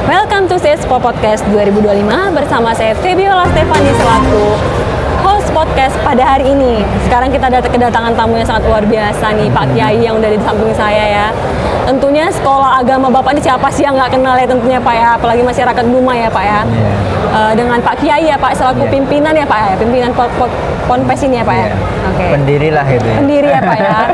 Welcome to CSPO Podcast 2025 bersama saya Febiola Stefani selaku host podcast pada hari ini. Sekarang kita kedatangan tamu yang sangat luar biasa nih, Pak Kiai yang udah di samping saya ya. Tentunya sekolah agama Bapak ini siapa sih yang nggak kenal ya tentunya Pak ya, apalagi masyarakat Duma ya Pak ya. Dengan Pak Kiai ya Pak selaku pimpinan ya Pak ya, pimpinan Ponpes ini ya Pak ya. Oke. Pendiri lah itu ya. Pendiri ya Pak ya.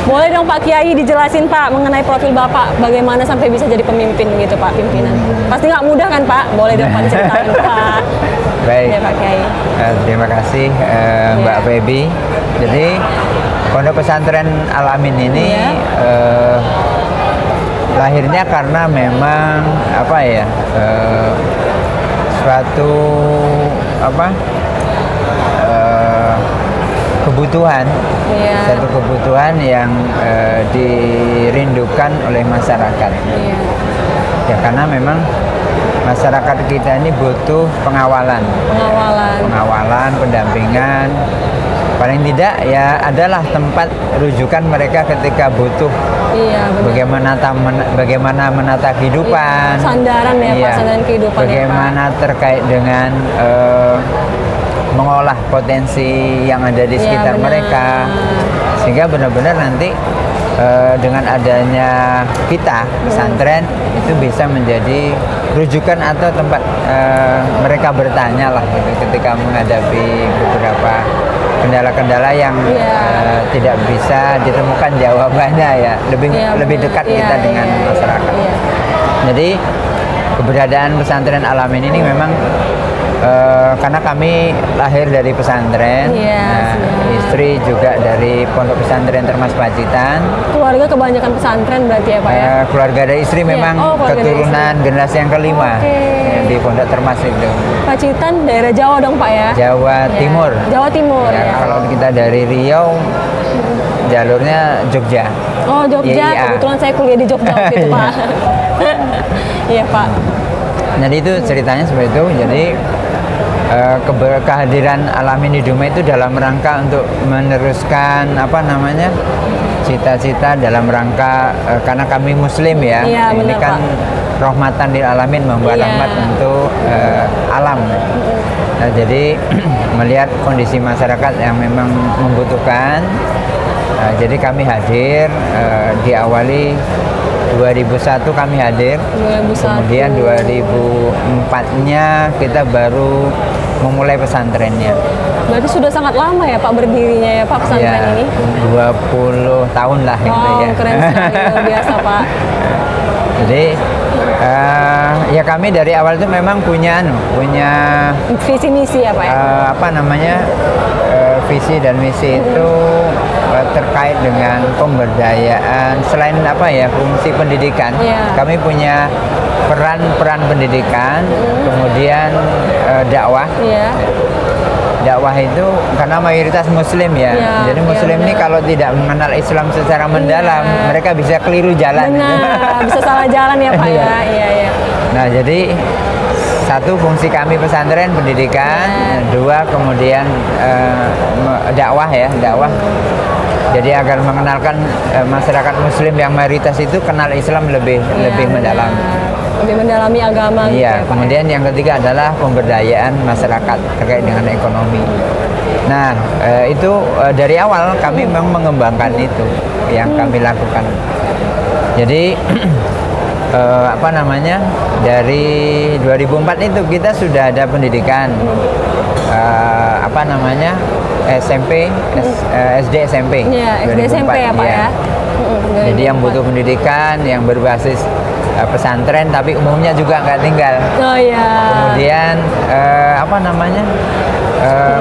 Boleh dong Pak Kiai dijelasin Pak mengenai profil Bapak, bagaimana sampai bisa jadi pemimpin gitu Pak, pimpinan. Pasti nggak mudah kan Pak? Boleh dong Pak diceritain Pak. Baik. Ya Pak Kiai. Terima kasih Mbak Febi. Jadi Pondok Pesantren Al-Amin ini lahirnya karena memang suatu kebutuhan, satu kebutuhan yang dirindukan oleh masyarakat. Ya karena memang masyarakat kita ini butuh pengawalan, pendampingan. Paling tidak ya adalah tempat rujukan mereka ketika butuh bagaimana menata kehidupan, sandaran ya Pak, sandaran kehidupan bagaimana ya, Pak. Terkait dengan mengolah potensi yang ada di sekitar mereka, sehingga benar-benar nanti dengan adanya kita pesantren itu bisa menjadi rujukan atau tempat mereka bertanya lah gitu, ketika menghadapi beberapa kendala-kendala yang tidak bisa ditemukan jawabannya ya, lebih dekat kita dengan masyarakat. Jadi keberadaan pesantren Al-Amin ini memang karena kami lahir dari pesantren, istri juga dari Pondok Pesantren Termas Pacitan. Keluarga kebanyakan pesantren berarti ya Pak ya? Keluarga dari istri memang keturunan generasi yang kelima di Pondok Termas itu. Pacitan daerah Jawa dong Pak ya? Jawa Timur. Jawa Timur ya. Kalau kita dari Riau, jalurnya Jogja. Oh Jogja, kebetulan saya kuliah di Jogja waktu itu Pak. Iya Pak. Jadi itu ceritanya seperti itu. Jadi kehadiran Al-Amin di Duma itu dalam rangka untuk meneruskan cita-cita dalam rangka karena kami Muslim ya. Ini kan rahmatan lil alamin, membawa rahmat untuk alam. Nah, jadi melihat kondisi masyarakat yang memang membutuhkan, jadi kami hadir, diawali 2001 kami hadir, 2001. Kemudian 2004-nya kita baru memulai pesantrennya. Berarti sudah sangat lama ya Pak berdirinya ya Pak pesantren ini? 20 tahun lah gitu ya. Keren sekali, luar biasa Pak. Jadi ya kami dari awal itu memang punya visi misi ya Pak ya? Visi dan misi itu terkait dengan pemberdayaan, selain fungsi pendidikan. Kami punya peran pendidikan, kemudian dakwah. Dakwah itu karena mayoritas Muslim ya. Jadi Muslim ini kalau tidak mengenal Islam secara mendalam, mereka bisa keliru jalan. Benar, bisa salah jalan ya Pak ya. Iya. Nah, jadi satu, fungsi kami pesantren pendidikan, dua kemudian dakwah. Jadi agar mengenalkan masyarakat Muslim yang mayoritas itu kenal Islam lebih mendalam. Lebih mendalami agama. Iya. Kemudian yang ketiga adalah pemberdayaan masyarakat terkait dengan ekonomi. Nah, itu dari awal kami memang mengembangkan itu yang kami lakukan. Jadi dari 2004 itu kita sudah ada pendidikan SMP, SD SMP. SD SMP ya Pak ya. Jadi yang butuh pendidikan yang berbasis pesantren tapi umumnya juga nggak tinggal. Kemudian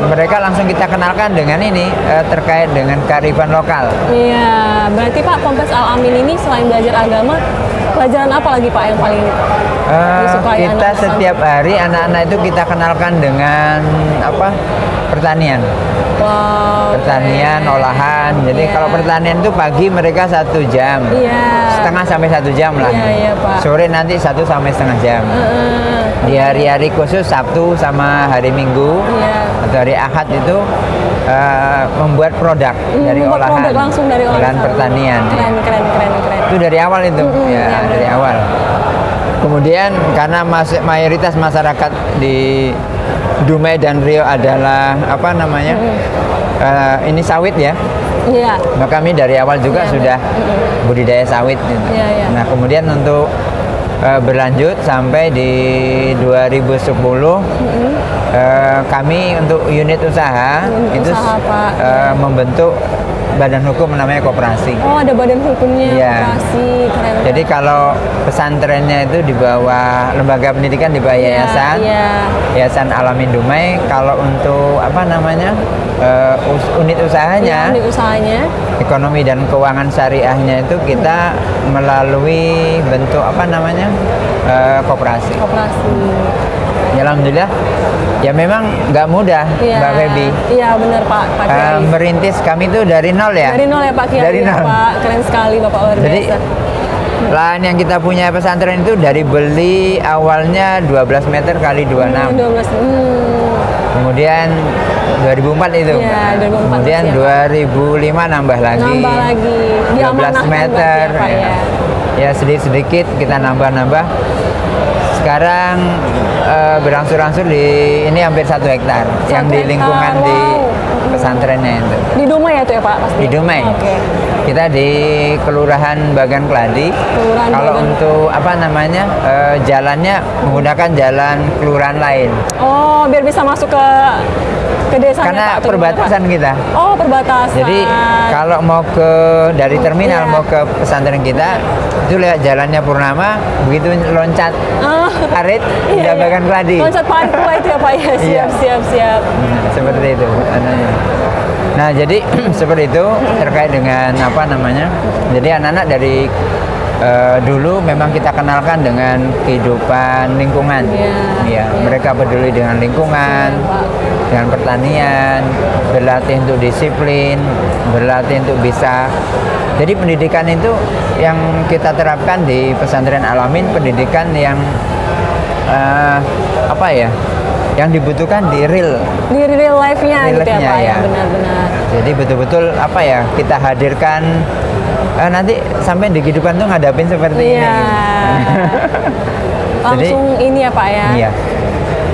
mereka langsung kita kenalkan dengan ini terkait dengan kearifan lokal. Iya, berarti Pak Ponpes Al-Amin ini selain belajar agama, pelajaran apa lagi Pak yang paling disukai kita anak setiap hari anak-anak itu kita kenalkan dengan pertanian. Pertanian, olahan. Jadi kalau pertanian itu pagi mereka 1 jam, setengah sampai 1 jam lah. Pak. Sore nanti 1 sampai setengah jam. Di hari-hari khusus Sabtu sama hari Minggu atau hari Ahad itu membuat produk dari olahan, langsung dari olahan pertanian. Keren. Itu dari awal itu, dari awal. kemudian karena mayoritas masyarakat di Dumai dan Riau adalah apa namanya ini sawit ya. Iya. Maka kami dari awal juga Iya, sudah budidaya sawit. Gitu. Iya, iya. Nah kemudian untuk berlanjut sampai di 2010 kami untuk unit usaha itu Pak. membentuk badan hukum namanya koperasi. Oh, ada badan hukumnya, Iya. koperasi, keren. Jadi kalau pesantrennya itu di bawah lembaga pendidikan di bawah yayasan, Yayasan Alamin Dumai. Kalau untuk apa namanya unit usahanya, unit usahanya, ekonomi dan keuangan syariahnya itu kita melalui bentuk apa namanya koperasi. koperasi. Ya, alhamdulillah. Ya memang nggak mudah, Iya. Mbak Febi. Iya benar Pak Kiai. Merintis kami itu dari nol ya. Dari nol ya Pak Kiai. Dari nol. Pak, keren sekali Bapak luar Jadi biasa. lahan yang kita punya pesantren itu dari beli awalnya 12 meter kali 26. 12. Kemudian 2004 itu. Iya, 2004 Kemudian ya, Pak. 2005 nambah lagi. Nambah lagi. 12 Diamanahkan meter. berarti ya, Pak, ya. Ya sedikit-sedikit kita nambah-nambah. Sekarang berangsur-angsur di ini hampir 1 hektar yang di hektar, lingkungan di wow. pesantrennya itu. Di Dumai ya tuh ya Pak pasti. Di Dumai. Oke. Kita di Kelurahan Bagan Keladi. Kelurahan Kalau Bagan. untuk apa namanya jalannya menggunakan jalan kelurahan lain. Oh, biar bisa masuk ke desanya Karena Pak. atau perbatasan gimana, kita. Pak? Oh, perbatasan. Jadi kalau mau dari terminal Iya. mau ke pesantren kita itu lewat jalannya Purnama, begitu loncat Ah, parit udah Bagan Keladi. Loncat parit pula itu ya Pak ya. Iya. Siap. Seperti itu. Nah, jadi seperti itu terkait dengan apa namanya. Jadi anak-anak dari dulu memang kita kenalkan dengan kehidupan lingkungan. Iya. Mereka peduli dengan lingkungan, dengan pertanian, berlatih untuk disiplin, berlatih untuk bisa. Jadi pendidikan itu yang kita terapkan di pesantren Alamin, pendidikan yang apa ya? Yang dibutuhkan di real life-nya gitu ya life-nya, Pak ya, ya. benar-benar. Jadi betul-betul apa ya kita hadirkan nanti sampai di kehidupan tuh ngadapin seperti Iya. ini. Langsung ini ya Pak ya. Iya.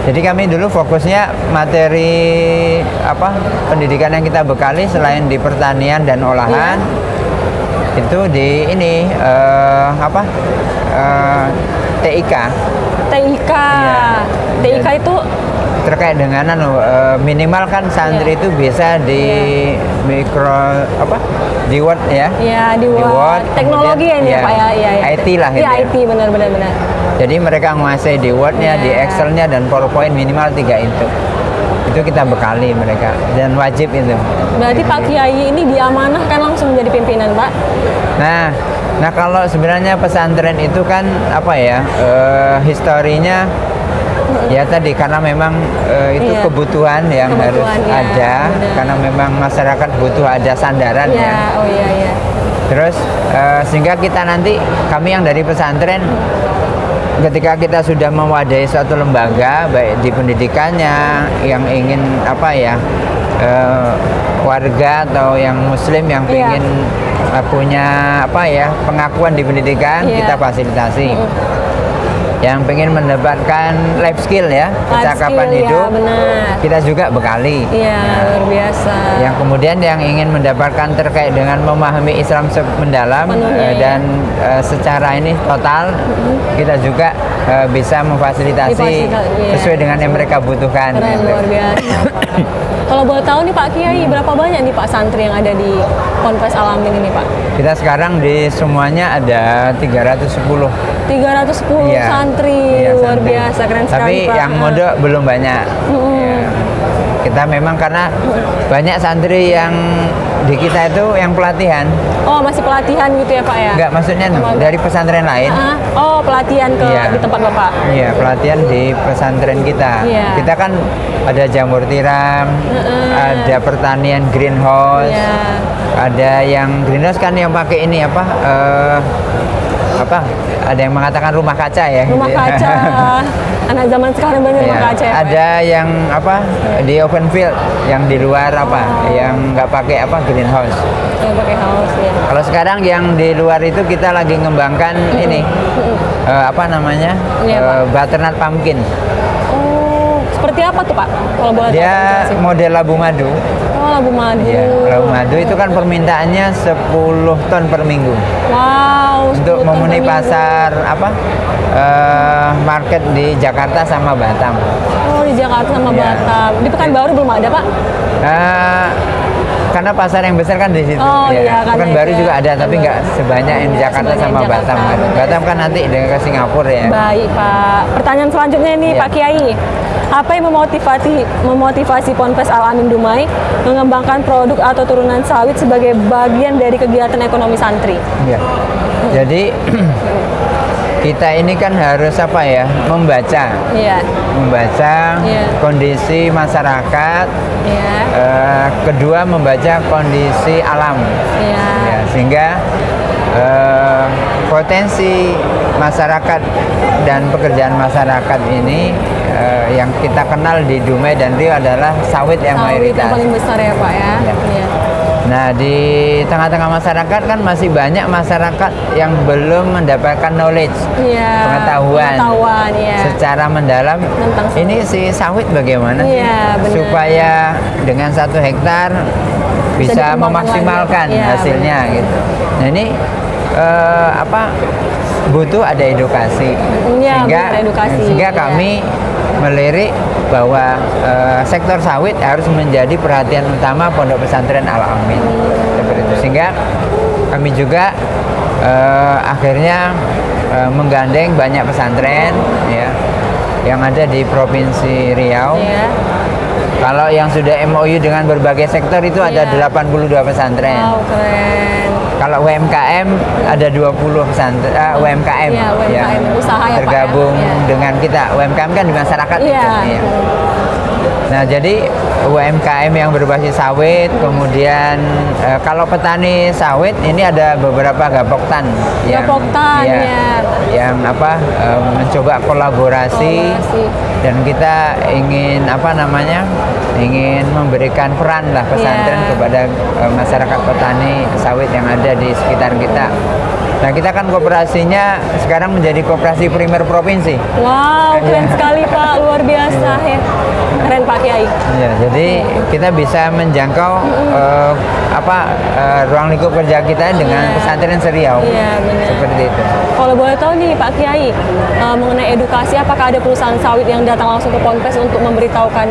Jadi kami dulu fokusnya materi apa pendidikan yang kita bekali selain di pertanian dan olahan itu di ini apa TIK. TIK. Iya. TIK itu Terkait dengan minimal kan santri itu bisa di mikro apa di Word ya. ya di Word. Teknologi kemudian, ya ini ya Pak ya. Iya. IT lah Iya gitu ya. IT benar. Jadi mereka menguasai di Word-nya, di Iya. Excel-nya dan PowerPoint minimal 3 itu. Itu kita bekali mereka dan wajib itu. Berarti Pak Kiai ini diamanahkan langsung menjadi pimpinan Pak. Nah kalau sebenarnya pesantren itu kan apa ya historinya ya tadi karena memang itu Iya. kebutuhan yang harus Kebutuhan, ya, ada benar. karena memang masyarakat butuh ada sandaran ya. Iya, oh iya. Terus sehingga kita nanti kami yang dari pesantren ketika kita sudah mewadahi suatu lembaga baik di pendidikannya yang ingin apa ya warga atau yang muslim yang Iya. ingin punya apa ya pengakuan di pendidikan Iya. kita fasilitasi. Yang pengen mendapatkan life skill ya, kecakapan skill, hidup, ya, benar. kita juga bekali. Iya, luar biasa. Yang kemudian yang ingin mendapatkan terkait dengan memahami Islam mendalam Penuhnya, dan secara ini total, kita juga bisa memfasilitasi iya. sesuai dengan yang mereka butuhkan. Keren, gitu. luar biasa. Kalau boleh tahu nih Pak Kiai, berapa banyak nih Pak santri yang ada di Ponpes Alamin ini Pak? Kita sekarang di semuanya ada 310. 310 Iya. santri, Iya, luar santri. biasa, keren sekali Tapi Pak. yang mondok belum banyak. Ya. Kita memang karena banyak santri yang di kita itu yang pelatihan. Oh, masih pelatihan gitu ya Pak ya? Enggak, maksudnya dari pesantren lain. Oh, pelatihan Iya. di tempat Bapak. Iya, pelatihan di pesantren kita. Iya. Kita kan ada jamur tiram, ada pertanian greenhouse, Iya. ada yang greenhouse kan yang pakai ini apa apa? Ada yang mengatakan rumah kaca ya. Rumah gitu ya. kaca. Anak zaman sekarang banyak rumah Ya, kaca ya, Pak, ya? ada yang apa di open field, yang di luar apa, yang nggak pakai apa greenhouse. Yang pakai house ya. Kalau sekarang yang di luar itu kita lagi ngembangkan ini apa namanya Iya, Pak. butternut pumpkin. Oh, seperti apa tuh Pak? Kalau boleh tahu, Dia jelasin. model labu madu. Oh, labu madu. Ya, labu madu itu kan permintaannya 10 ton per minggu. Wow. Untuk 10 ton memenuhi per minggu. pasar apa market di Jakarta sama Batam. Oh, di Jakarta sama Iya. Batam. Di Pekanbaru belum ada Pak? Eh, karena pasar yang besar kan di situ. Oh, iya, karena Pekanbaru itu ya. juga ada, tapi nggak sebanyak yang di Nggak Jakarta sebanyak sama yang Batam. Jakarta, benar. Batam kan nanti dengan ke Singapura ya. Baik Pak. Pertanyaan selanjutnya nih Iya. Pak Kiai. Apa yang memotivasi Ponpes Al Amin Dumai mengembangkan produk atau turunan sawit sebagai bagian dari kegiatan ekonomi santri? Iya. Jadi kita ini kan harus apa ya, membaca Iya. Iya. kondisi masyarakat. Iya. Kedua membaca kondisi alam. Iya. Ya, sehingga potensi masyarakat dan pekerjaan masyarakat ini yang kita kenal di Dumai dan Riau adalah sawit yang Sawit yang mayoritas. paling besar ya Pak ya. Iya. Iya. Nah, di tengah-tengah masyarakat kan masih banyak masyarakat yang belum mendapatkan knowledge, Iya. Pengetahuan ya. secara mendalam Tentang sawit. ini si sawit bagaimana Iya, benar. supaya dengan 1 hektar bisa dikembangkan memaksimalkan lagi. Iya, hasilnya gitu. Nah, ini apa butuh ada edukasi, Iya, benar, edukasi. sehingga Iya. kami melirik bahwa sektor sawit harus menjadi perhatian utama Pondok Pesantren Al Amin. Seperti itu. Sehingga kami juga akhirnya menggandeng banyak pesantren ya yang ada di Provinsi Riau. Iya. Kalau yang sudah MOU dengan berbagai sektor itu ada Iya. 82 pesantren. Wow, keren. Kalau UMKM ada 20 pesantren UMKM, Iya, UMKM, yang usaha ya, Pak, ya? tergabung Iya. dengan kita. UMKM kan di masyarakat Iya. itu. Iya. Nah, jadi UMKM yang berbasis sawit, kemudian kalau petani sawit ini ada beberapa gapoktan Gapoktan, ya, ya. yang apa mencoba kolaborasi. Dan kita ingin apa namanya, ingin memberikan peran lah pesantren Iya. kepada masyarakat petani sawit yang ada di sekitar kita. Nah, kita kan koperasinya sekarang menjadi koperasi primer provinsi. Wow, keren Iya. sekali Pak, luar biasa ya. Keren Pak Kiai. Ya, jadi kita bisa menjangkau ruang lingkup kerja kita dengan Iya. pesantren Seriau. Iya, benar. Seperti itu. Kalau boleh tahu nih Pak Kiai, mengenai edukasi, apakah ada perusahaan sawit yang datang langsung ke Ponpes untuk memberitahukan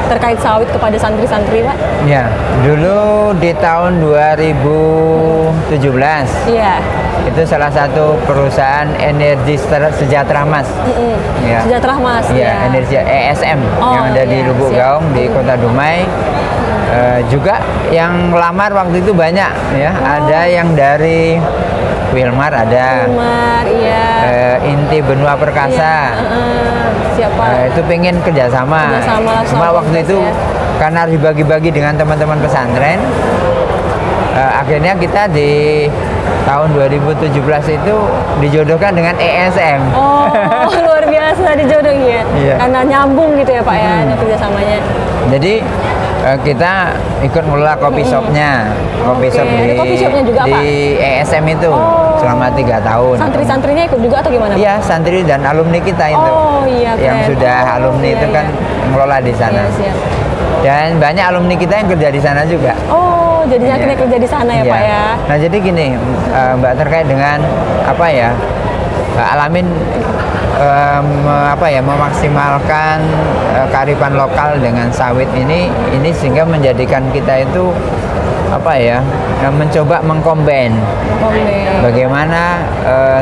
terkait sawit kepada santri-santri Pak? Ya, dulu di tahun 2017 Iya. itu salah satu perusahaan energi sejahtera Mas. Ya. Sejahtera Mas. Iya, energi ESM Oh, yang ada di iya, Lubuk siap. Gaung di Kota Dumai. Juga yang melamar waktu itu banyak ya. Ada yang dari Wilmar ada. Umar, iya. Inti Benua Perkasa. Siapa? Itu pengen kerjasama. Kerjasama Cuma sama waktu itu Ponpes, karena dibagi-bagi dengan teman-teman pesantren, akhirnya kita di tahun 2017 itu dijodohkan dengan ESM. Oh, luar biasa dijodohin ya. Iya. Karena nyambung gitu ya Pak ya, ada kerjasamanya. Jadi kita ikut ngelola kopi shopnya, kopi Oke, shop ada coffee shopnya juga, di Pak? ESM itu Oh. selama 3 tahun. Santri-santrinya ikut juga atau gimana Pak? Iya, santri dan alumni kita itu. Oh, iya, Yang keren. sudah Oh, alumni iya, itu kan iya. ngelola di sana. Iya, siap. Dan banyak alumni kita yang kerja di sana juga. Oh, jadinya Iya. akhirnya kerja di sana ya Iya. Pak ya. Nah, jadi gini, Mbak, terkait dengan apa ya? Alamin memaksimalkan kearifan lokal dengan sawit ini sehingga menjadikan kita itu apa ya? Mencoba mengkombin Komen. bagaimana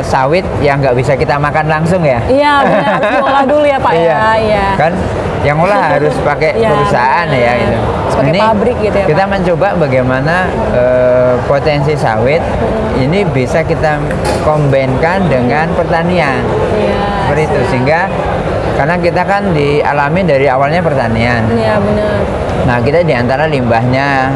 sawit yang nggak bisa kita makan langsung ya. Iya, benar harus diolah dulu ya Pak ya. Iya. Kan yang olah harus pakai Iya, perusahaan benar. ya gitu. Harus pakai pabrik gitu ya, Kita Pak. mencoba bagaimana potensi sawit ini bisa kita kombinkan dengan pertanian. Iya. Seperti itu, sehingga Karena kita kan dialami dari awalnya pertanian. Iya benar. Nah, kita diantara limbahnya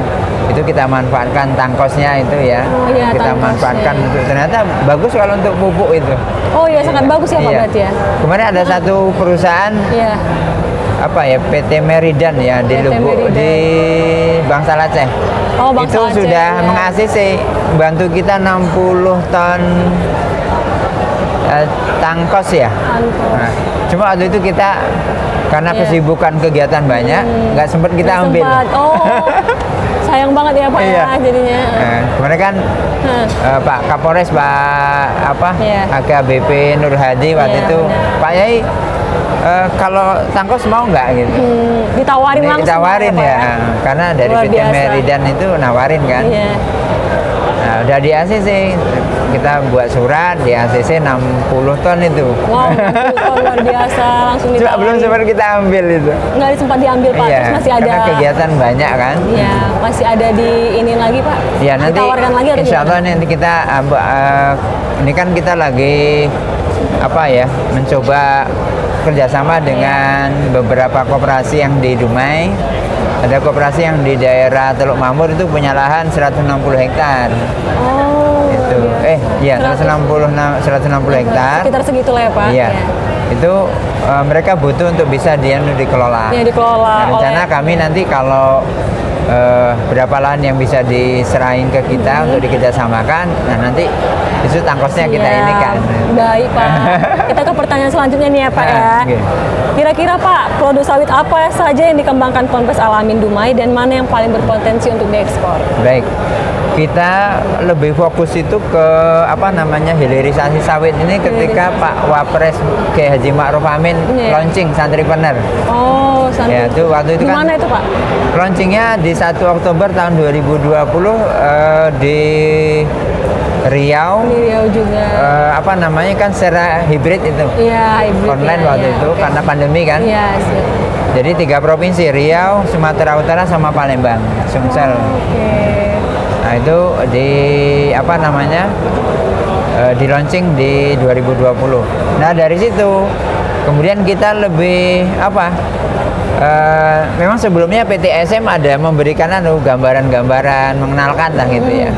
itu kita manfaatkan tangkosnya itu ya. Oh, iya, kita tangkosnya. manfaatkan untuk, ternyata bagus kalau untuk pupuk itu. Oh iya sangat bagus ya Pak Iya. berarti ya. Kemarin ada satu perusahaan Iya. apa ya, PT Meridan ya di PT Lubuk Meridan. di Bangsal Aceh. Oh, Bangsal Itu Aceh, sudah iya. meng-ACC bantu kita 60 ton tangkos ya. Tangkos. Nah, cuma waktu itu kita karena Iya. kesibukan kegiatan banyak nggak sempat kita Nggak ambil. sempat. Oh, sayang banget ya Pak Iya. ya jadinya. Kemarin kan Pak Kapolres Pak Iya. AKBP Nur Hadi waktu Iya, itu benar. Pak Yai kalau tangkos mau nggak gitu. Ditawarin Ini langsung ditawarin Pak ya, karena dari Luar PT biasa. Meridan itu nawarin kan. Iya. Nah, udah di ACC, kita buat surat di ACC 60 ton itu. Wow, 60 ton luar biasa langsung Cuma ditawarin. belum sempat kita ambil itu. Nggak sempat diambil Pak, Iya, terus masih ada. karena kegiatan banyak kan. Iya, masih ada di ini lagi Pak. Ya nanti Ditawarkan lagi atau insya Allah gimana? nanti kita ini kan kita lagi apa ya, mencoba kerjasama dengan beberapa koperasi yang di Dumai. Ada koperasi yang di daerah Teluk Mamur itu punya lahan 160 hektar. Oh. Itu iya 160 hektar. Sekitar segitulah ya Pak. Iya. Itu mereka butuh untuk bisa dikelola. Iya, dikelola Nah, rencana oleh- kami nanti kalau berapa lahan yang bisa diserahin ke kita untuk dikerjasamakan, nah nanti itu tangkosnya kita Iya, ini kan. Baik Pak. Kita ke pertanyaan selanjutnya nih ya Pak ya. Oke. Kira-kira Pak, produk sawit apa saja yang dikembangkan Ponpes Al-Amin Dumai dan mana yang paling berpotensi untuk diekspor? Baik, kita lebih fokus itu ke apa namanya, hilirisasi sawit ini ketika Pak Wapres Kiai Haji Ma'ruf Amin Iya. launching Santripreneur. Oh, Ya, itu waktu itu di kan mana itu Pak? launchingnya di 1 Oktober tahun 2020 di Riau. Di Riau juga. Apa namanya kan secara hibrid itu. Iya, Ibu. Online Iya, waktu iya, itu oke. karena pandemi kan. Iya, sih. Jadi 3 provinsi, Riau, Sumatera Utara sama Palembang, Sumsel. Oke. Nah, itu di apa namanya? Di launching di 2020. Nah, dari situ kemudian kita lebih apa? Memang sebelumnya PT SM ada memberikan gambaran-gambaran, mengenalkan lah gitu ya.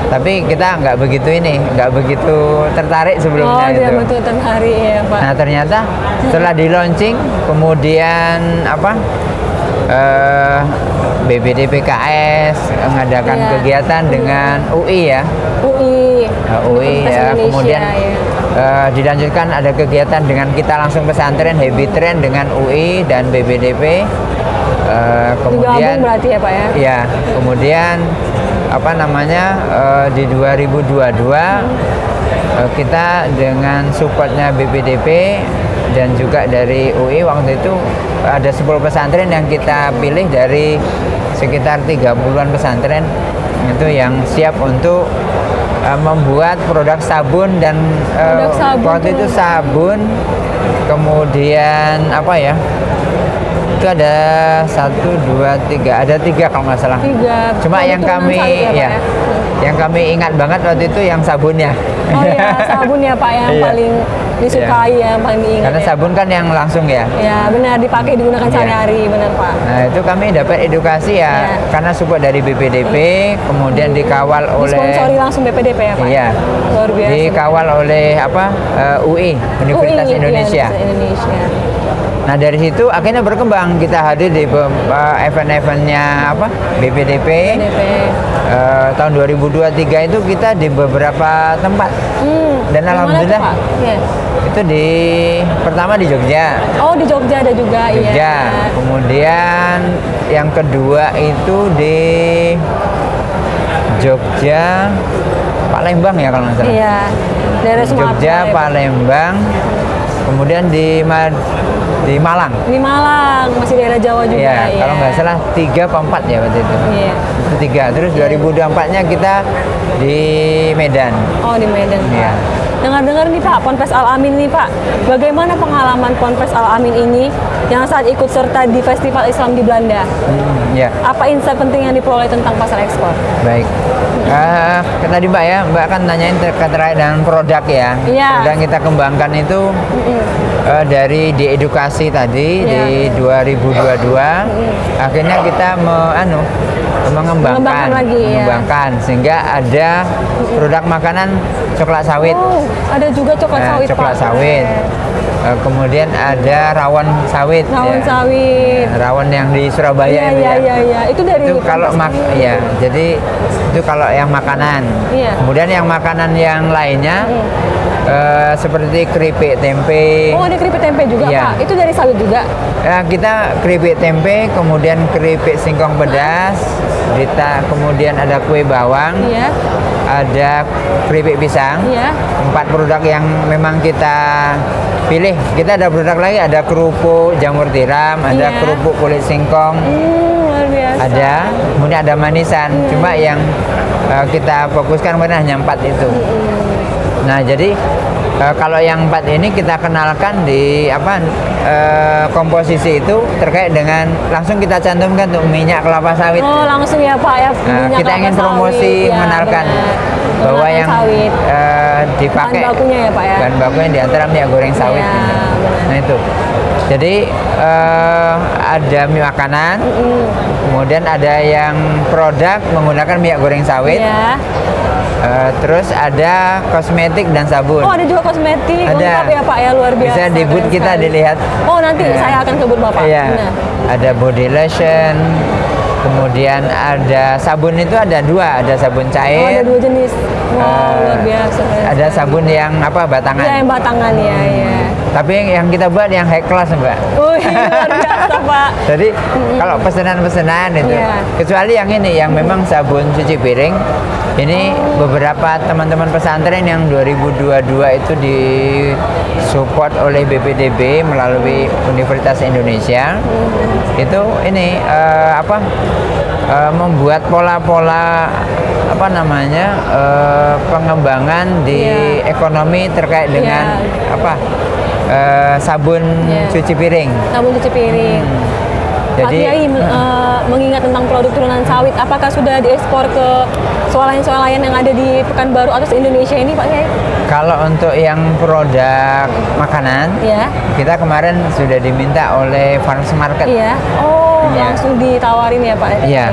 Tapi kita nggak begitu tertarik sebelumnya Oh, dia itu. betul tertarik ya Pak. Nah, ternyata setelah di launching, kemudian apa? BPDPKS mengadakan Iya. kegiatan dengan UI ya. UI. UI Universitas ya, Indonesia, kemudian ya. dilanjutkan ada kegiatan dengan kita langsung pesantren Happy Train dengan UI dan BPDP. Kemudian Digabung berarti ya Pak ya? ya, kemudian apa namanya di 2022 kita dengan supportnya BPDP dan juga dari UI waktu itu ada 10 pesantren yang kita pilih dari sekitar 30-an pesantren itu yang siap untuk membuat produk sabun dan Produk sabun waktu tuh. itu sabun, kemudian apa ya, itu ada 1, 2, 3, ada 3 kalau nggak salah. 3. Cuma yang turunan kami sawit ya, Pak, ya, yang kami ingat banget waktu itu yang sabunnya. Oh ya, sabun ya Pak yang Iya. paling disukai ya, yang paling diingat. Karena ya. sabun kan yang langsung ya. Ya benar dipakai digunakan Iya. sehari-hari, benar Pak. Nah, itu kami dapat edukasi ya, Iya. karena support dari BPDP, kemudian dikawal Disponsori oleh langsung BPDP ya Pak. iya, Luar biasa. dikawal oleh apa UI, Universitas UI, Indonesia. Universitas Indonesia. Nah, dari situ akhirnya berkembang, kita hadir di event-eventnya apa BPDP. BPDP. Tahun 2023 itu kita di beberapa tempat dan Yang mana alhamdulillah tuh, Pak? Iya. itu pertama di Jogja. Oh di Jogja ada juga Jogja. iya. Kemudian yang kedua itu di Jogja, Palembang ya kalau nggak salah. Iya. Daerah Sumatera. Jogja, ya, Pak. Palembang, kemudian di Malang. Di Malang masih daerah Jawa juga. Iya, Iya. kalau nggak salah 3 apa 4 ya waktu itu. Iya. Itu 3. Terus 2024-nya kita di Medan. Oh di Medan Pak. Iya. Dengar-dengar nih Pak, Ponpes Al-Amin nih Pak. Bagaimana pengalaman Ponpes Al-Amin ini yang saat ikut serta di Festival Islam di Belanda? Ya, Apa insight penting yang diperoleh tentang pasar ekspor? baik. Tadi Mbak ya, Mbak kan nanyain terkait dengan produk ya. Iya. Produk yang kita kembangkan itu dari diedukasi tadi di 2022 akhirnya kita mengembangkan lagi, sehingga ada produk makanan coklat sawit. Ada juga coklat sawit, coklat Pak. sawit. Kemudian ada rawon sawit. Rawon sawit. Rawon yang di Surabaya itu ya. Iya. Itu dari kalau jadi itu kalau yang makanan. Iya. Kemudian yang makanan yang lainnya seperti keripik tempe. Oh, ada keripik tempe juga, Iya. Pak. Itu dari sawit juga. Kita keripik tempe, kemudian keripik singkong pedas, kemudian ada kue bawang, Iya. ada keripik pisang. Iya. 4 produk yang memang kita pilih. Kita ada produk lagi, ada kerupuk jamur tiram, ada Iya. kerupuk kulit singkong, Luar biasa. ada, kemudian ada manisan. Cuma yang kita fokuskan kemarin hanya 4 itu. Nah, jadi kalau yang 4 ini kita kenalkan di komposisi itu terkait dengan langsung kita cantumkan untuk minyak kelapa sawit. Oh, langsung ya, Pak ya. Minyak Kita kelapa ingin promosi sawit. Ya, mengenalkan benar. bahwa Menggunakan yang sawit. dipakai Bahan bakunya ya, Pak ya. bahan bakunya di antara minyak goreng sawit. Ya, gitu. benar. Nah itu. Jadi ada mie makanan, kemudian ada yang produk menggunakan minyak goreng sawit. Ya. Terus ada kosmetik dan sabun. Oh, ada juga kosmetik. Ada. Lengkap ya, Pak ya, luar biasa. Bisa di booth Keren kita sekali. dilihat. Oh, nanti saya akan ke booth Bapak. Iya. Benar. Ada body lotion. Kemudian ada sabun itu ada 2, ada sabun Oh, cair. ada 2 jenis. Wow, luar biasa. Ada sabun yang batangan. Iya, yang batangan ya. Tapi yang kita buat yang high class, Mbak. Luar biasa, Pak. Jadi kalau pesanan-pesanan itu, Iya. kecuali yang ini yang memang sabun cuci piring, ini beberapa teman-teman pesantren yang 2022 itu disupport oleh BPDB melalui Universitas Indonesia. Itu ini membuat pola-pola pengembangan di ekonomi terkait dengan sabun cuci piring. Sabun cuci piring. Pak Jadi Kiai mengingat tentang produk turunan sawit, apakah sudah diekspor ke swalayan-swalayan yang ada di Pekanbaru atau se-Indonesia ini, Pak Kiai? kalau untuk yang produk makanan, Iya. kita kemarin sudah diminta oleh Farmers Market. Iya. Oh, Iya. langsung ditawarin ya, Pak? Iya,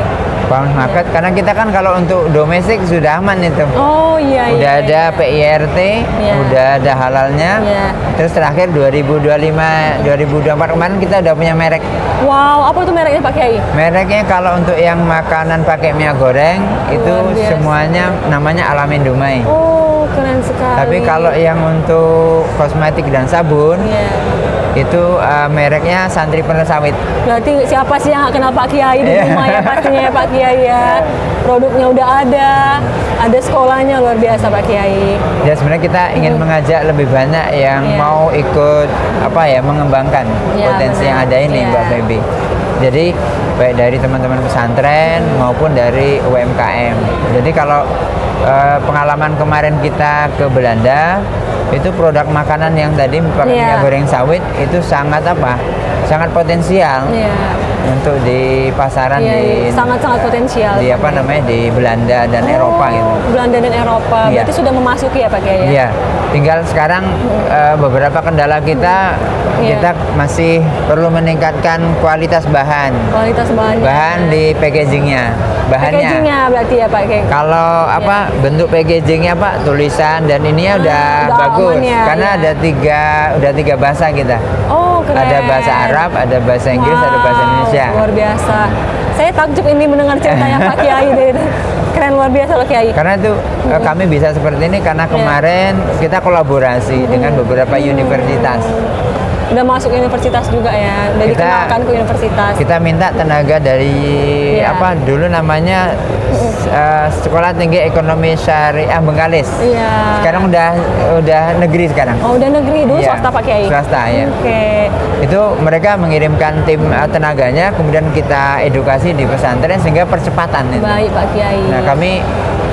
Farmers Market. Karena kita kan kalau untuk domestik sudah aman itu. Oh, iya. Udah iya, ada PIRT, Iya. udah ada halalnya. Iya. Terus terakhir 2025, 2024 kemarin kita udah punya merek. Wow, apa tuh mereknya, Pak Kiai? Mereknya kalau untuk yang makanan pakai minyak goreng itu Luar biasa. semuanya namanya Alamin Dumai. Oh, keren sekali. Tapi kalau yang untuk kosmetik dan sabun Iya. itu mereknya Santri Penerus Sawit. Berarti siapa sih yang nggak kenal Pak Kiai di Iya. rumah ya, pastinya ya Pak Kiai ya. Produknya udah ada sekolahnya, luar biasa Pak Kiai. Ya sebenarnya kita ingin mengajak lebih banyak yang Iya. mau ikut mengembangkan Iya, potensi benar. yang ada ini, Iya. Mbak Feby. Jadi baik dari teman-teman pesantren maupun dari UMKM. Jadi kalau pengalaman kemarin kita ke Belanda itu produk makanan yang tadi pakai Iya. minyak goreng sawit itu sangat sangat potensial Iya. untuk di pasaran Iya, di sangat-sangat potensial. di Belanda dan Eropa gitu. Belanda dan Eropa. Iya. Berarti sudah memasuki ya Pak Kiai ya? Iya, tinggal sekarang beberapa kendala kita, Iya. kita masih perlu meningkatkan kualitas bahan, Kualitas bahannya. bahan di packagingnya, bahannya. Packagingnya berarti ya Pak Kiai. Kalau bentuk packagingnya tulisan dan ininya udah udah bagus, aman ya, karena iya. ada tiga bahasa kita. Oh, keren. Ada bahasa Arab, ada bahasa Inggris, ada bahasa Wow, Indonesia. Luar biasa. Saya takjub ini mendengar ceritanya Pak Kiai. Keren luar biasa loh Kiai. Karena itu kami bisa seperti ini karena kemarin kita kolaborasi dengan beberapa universitas. Udah masuk universitas juga ya. Udah dikenalkan ke universitas. Kita minta tenaga dari Iya. dulu namanya Sekolah Tinggi Ekonomi Syariah Bengkalis. Iya. Sekarang udah negeri sekarang. Oh, udah negeri dulu Iya, swasta Pak Kiai. swasta, ya. Oke. Itu mereka mengirimkan tim tenaganya, kemudian kita edukasi di pesantren sehingga percepatan itu. Baik Pak Kiai. Nah, kami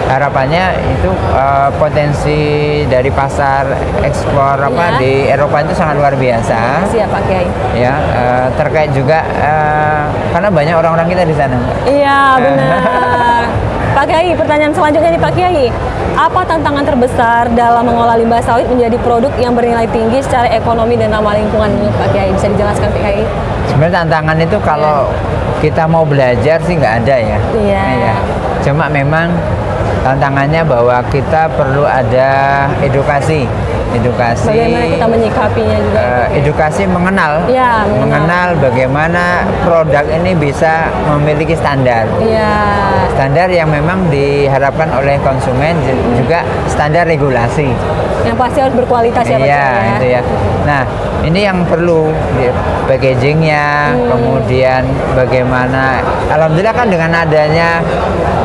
harapannya itu potensi dari pasar ekspor Iya. di Eropa itu sangat luar biasa. Siap Pak Kiai. Ya, terkait juga karena banyak orang-orang kita di sana, Mbak. Iya benar. Pak Kiai, pertanyaan selanjutnya nih Pak Kiai. Apa tantangan terbesar dalam mengolah limbah sawit menjadi produk yang bernilai tinggi secara ekonomi dan ramah lingkungan menurut Pak Kiai? Bisa dijelaskan Pak Kiai? Sebenarnya tantangan itu kalau kita mau belajar sih nggak ada ya. Iya. Iya. Cuma memang tantangannya bahwa kita perlu ada edukasi. Bagaimana kita menyikapinya juga? Edukasi mengenal, Ya, mengenal bagaimana produk ini bisa memiliki standar. Iya. Standar yang memang diharapkan oleh konsumen, juga standar regulasi. Yang pasti harus berkualitas ya Pak Iya, Kiai ya. itu ya. Nah, ini yang perlu packagingnya, kemudian bagaimana. Alhamdulillah kan dengan adanya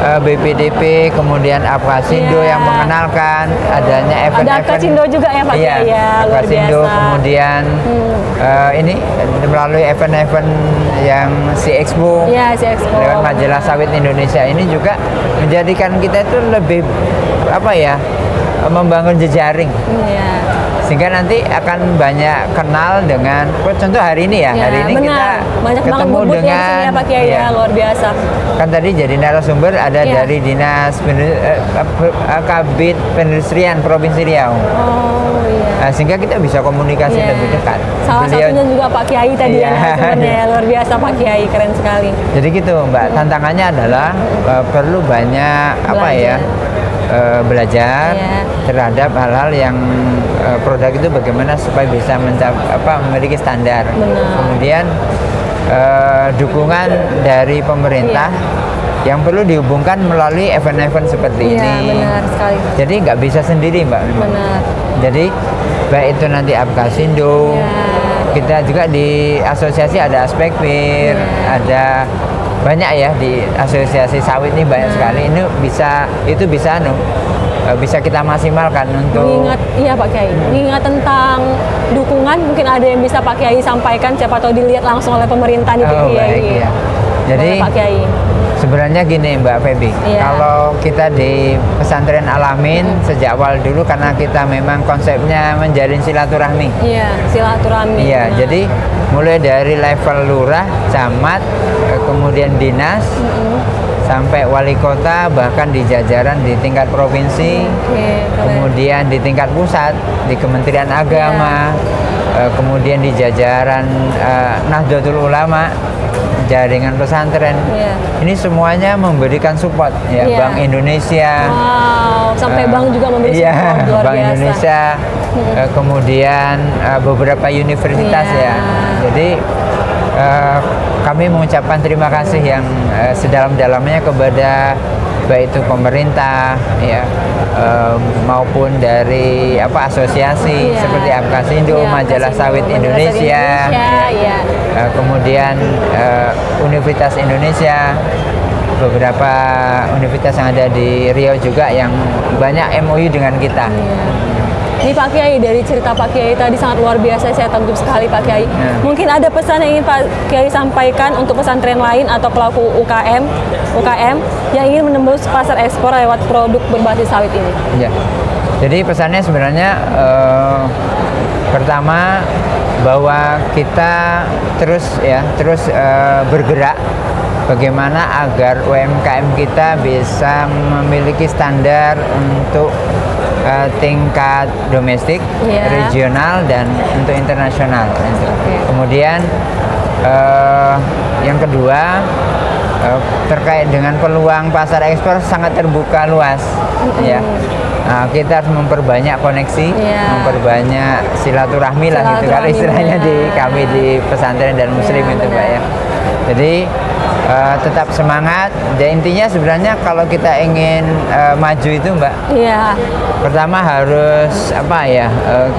BPDP, kemudian Apkasindo Iya. yang mengenalkan adanya Ada event-event. Apkasindo juga ya Pak Iya, Kiai ya, luar Apkasindo, biasa. kemudian ini melalui event-event yang si Expo. Iya, si Expo. Lewat Majalah Sawit Indonesia ini juga menjadikan kita itu lebih membangun jejaring, sehingga nanti akan banyak kenal dengan contoh hari ini ya, hari ini benar. kita banyak banget ketemu bubutnya di dengan sini ya Pak Kiai ya, luar biasa. kan tadi jadi narasumber ada Iya. dari Dinas Kabid Perindustrian Provinsi Riau. Oh iya. Nah, sehingga kita bisa komunikasi Iya. lebih dekat. Salah satunya juga Pak Kiai tadi Iya. ya narasumbernya, luar biasa Pak Kiai, keren sekali. Jadi gitu Mbak, tantangannya adalah perlu banyak belajar Iya. terhadap hal-hal yang produk itu bagaimana supaya bisa memiliki standar. Benar. Kemudian dukungan dari pemerintah yang perlu dihubungkan melalui event-event seperti Iya, ini. benar sekali. Jadi nggak bisa sendiri Mbak. Benar. Jadi baik itu nanti Apkasindo, Iya. kita juga di asosiasi ada Aspekpir, ada banyak ya di asosiasi sawit ini banyak sekali. Ini bisa kita maksimalkan untuk Mengingat, iya Pak Kiai, mengingat tentang dukungan, mungkin ada yang bisa Pak Kiai sampaikan, siapa tahu dilihat langsung oleh pemerintah nih Pak Kiai. baik, ya. Jadi Boleh, Pak Kiai. sebenarnya gini Mbak Feby, Iya. kalau kita di pesantren Alamin sejak awal dulu karena kita memang konsepnya menjalin silaturahmi. Iya, silaturahmi. Iya, Benar. jadi mulai dari level lurah, camat, kemudian dinas, sampai wali kota, bahkan di jajaran di tingkat provinsi, Oke, keren. kemudian di tingkat pusat, di Kementerian Agama, kemudian di jajaran Nahdlatul Ulama, jaringan pesantren. Iya. Ini semuanya memberikan support ya, Iya. Bank Indonesia. Wow, sampai bank juga memberi Iya, support, luar Bank biasa. Indonesia, kemudian beberapa universitas Iya. ya. Jadi kami mengucapkan terima kasih yang sedalam-dalamnya kepada baik itu pemerintah ya maupun dari asosiasi Iya. seperti Apkasindo, Iya, Majalah Apkasindo, Sawit Majalah Indonesia, iya. kemudian Universitas Indonesia, beberapa universitas yang ada di Riau juga yang banyak MOU dengan kita. Ini Pak Kiai, dari cerita Pak Kiai tadi sangat luar biasa, saya takjub sekali Pak Kiai. Mungkin ada pesan yang ingin Pak Kiai sampaikan untuk pesantren lain atau pelaku UKM yang ingin menembus pasar ekspor lewat produk berbasis sawit ini. Ya. Jadi pesannya sebenarnya pertama bahwa kita terus bergerak bagaimana agar UMKM kita bisa memiliki standar untuk tingkat domestik, Iya. regional, dan untuk internasional. Kemudian yang kedua terkait dengan peluang pasar ekspor sangat terbuka luas, ya. Nah, kita harus memperbanyak koneksi, memperbanyak silaturahmi lah gitu kalau istilahnya kami di pesantren dan muslim itu Mbak ya. Jadi tetap semangat. Dan intinya sebenarnya kalau kita ingin maju itu Mbak, pertama harus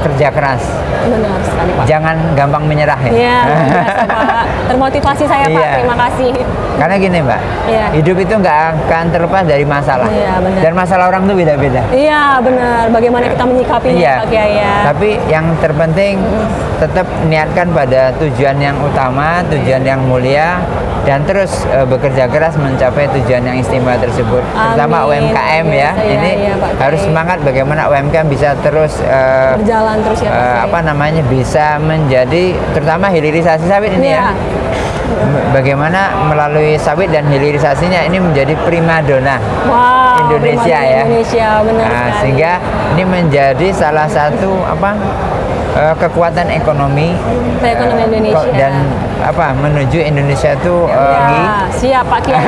kerja keras. Benar sekali Pak. Jangan gampang menyerah ya. Iya, biasa Pak. Termotivasi saya Pak, Iya. terima kasih. Karena gini Mbak, hidup itu nggak akan terlepas dari masalah. Iya, benar. Dan masalah orang tuh beda-beda. Iya, benar. Bagaimana kita menyikapinya Pak Kiai ya. Tapi yang terpenting tetap niatkan pada tujuan yang utama, tujuan yang mulia, dan terus bekerja keras mencapai tujuan yang istimewa tersebut. Terutama Amin. UMKM Luar ya. biasa, ya, Ini ya, Pak harus Kiai. semangat bagaimana UMKM bisa terus Berjalan terus ya Pak Kiai. apa namanya bisa menjadi terutama hilirisasi sawit ini Iya. ya. Bagaimana melalui sawit dan hilirisasinya ini menjadi primadona Wow, Indonesia primadona ya. Indonesia, benar Nah, sekali. sehingga ini menjadi salah satu kekuatan ekonomi Ekonomi Indonesia. dan menuju Indonesia itu Ya, siap Pak Kiai.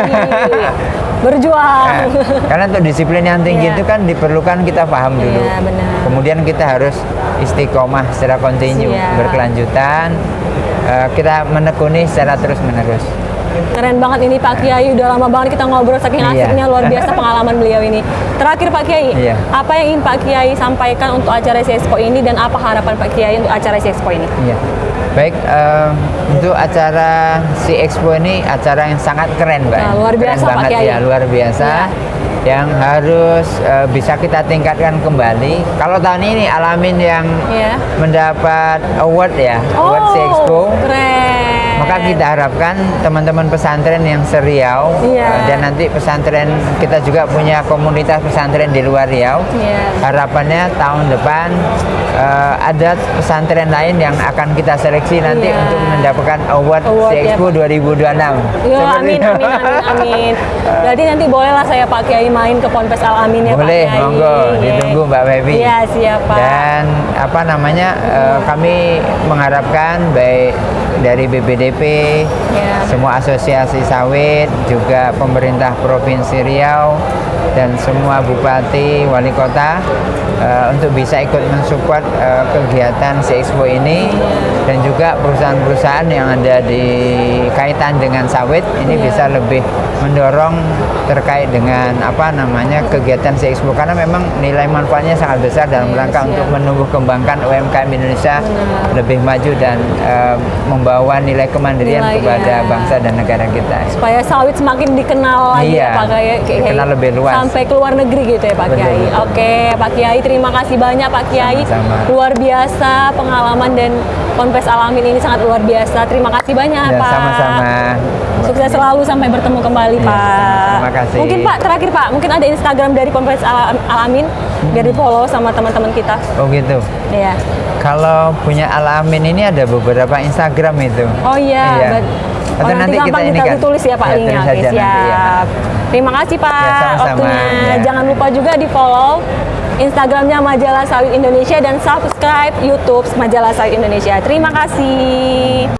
Berjuang. karena untuk disiplin yang tinggi Iya. itu kan diperlukan kita paham dulu. Iya, benar. Kemudian kita harus istiqomah secara kontinu, Siap. berkelanjutan. Kita menekuni secara terus menerus. Keren banget ini Pak Kiai, udah lama banget kita ngobrol saking Iya. asiknya, luar biasa pengalaman beliau ini. Terakhir Pak Kiai, Iya. apa yang ingin Pak Kiai sampaikan untuk acara Expo ini dan apa harapan Pak Kiai untuk acara Expo ini? Iya. Baik, untuk acara si Expo ini acara yang sangat keren, Mbak. Nah, luar Keren biasa, Pak banget Kiai. ya, luar biasa. Iya. Yang harus bisa kita tingkatkan kembali. Kalau tahun ini Alamin yang Iya. mendapat award ya, award si Expo. Keren. Maka kita harapkan teman-teman pesantren yang seriau Iya. dan nanti pesantren kita juga punya komunitas pesantren di luar Riau. Iya. Harapannya tahun depan ada pesantren lain yang akan kita seleksi nanti Iya. untuk mendapatkan award Award, si ya, Expo 2026. Yo, Seperti amin, itu. amin, amin, amin. Berarti nanti bolehlah saya Pak Kiai main ke Ponpes Al Amin ya Boleh, Pak Kiai. monggo, Iya. ditunggu Mbak Febi. Iya, siap Pak. Dan kami mengharapkan baik dari BPDP, Ya. semua asosiasi sawit, juga pemerintah Provinsi Riau dan semua bupati, wali kota untuk bisa ikut mensupport kegiatan si Expo ini dan juga perusahaan-perusahaan yang ada di kaitan dengan sawit ini Iya. bisa lebih mendorong terkait dengan kegiatan si Expo karena memang nilai manfaatnya sangat besar dalam Iya, rangka siap. untuk menumbuh kembangkan UMKM Indonesia lebih maju dan membawa nilai kemandirian Nilai, kepada iya. bangsa dan negara kita. Supaya sawit semakin dikenal lagi Iya, ya Pak Kiai. dikenal lebih luas. Sampai ke luar negeri gitu ya Pak Betul, Kiai. betul. Oke Pak Kiai, terima kasih banyak Pak Kiai. Sama-sama. Luar biasa pengalaman dan Ponpes Al Amin ini sangat luar biasa. Terima kasih banyak Ya, Pak. sama-sama. Sukses selalu sampai bertemu kembali Iya, Pak. sama-sama. Terima kasih. Mungkin Pak terakhir Pak, mungkin ada Instagram dari Ponpes Al Amin biar di follow sama teman-teman kita. Oh gitu. Iya. Kalau punya Alamin ini ada beberapa Instagram itu. Oh iya. Iya. Oh, Atau nanti gampang ini kita kan tulis ya Pak ya, linknya. tulis Oke, saja nanti, ya. siap. Terima kasih Pak Ya, sama-sama. waktunya. Ya. Jangan lupa juga di follow Instagramnya Majalah Sawit Indonesia dan subscribe YouTube Majalah Sawit Indonesia. Terima kasih.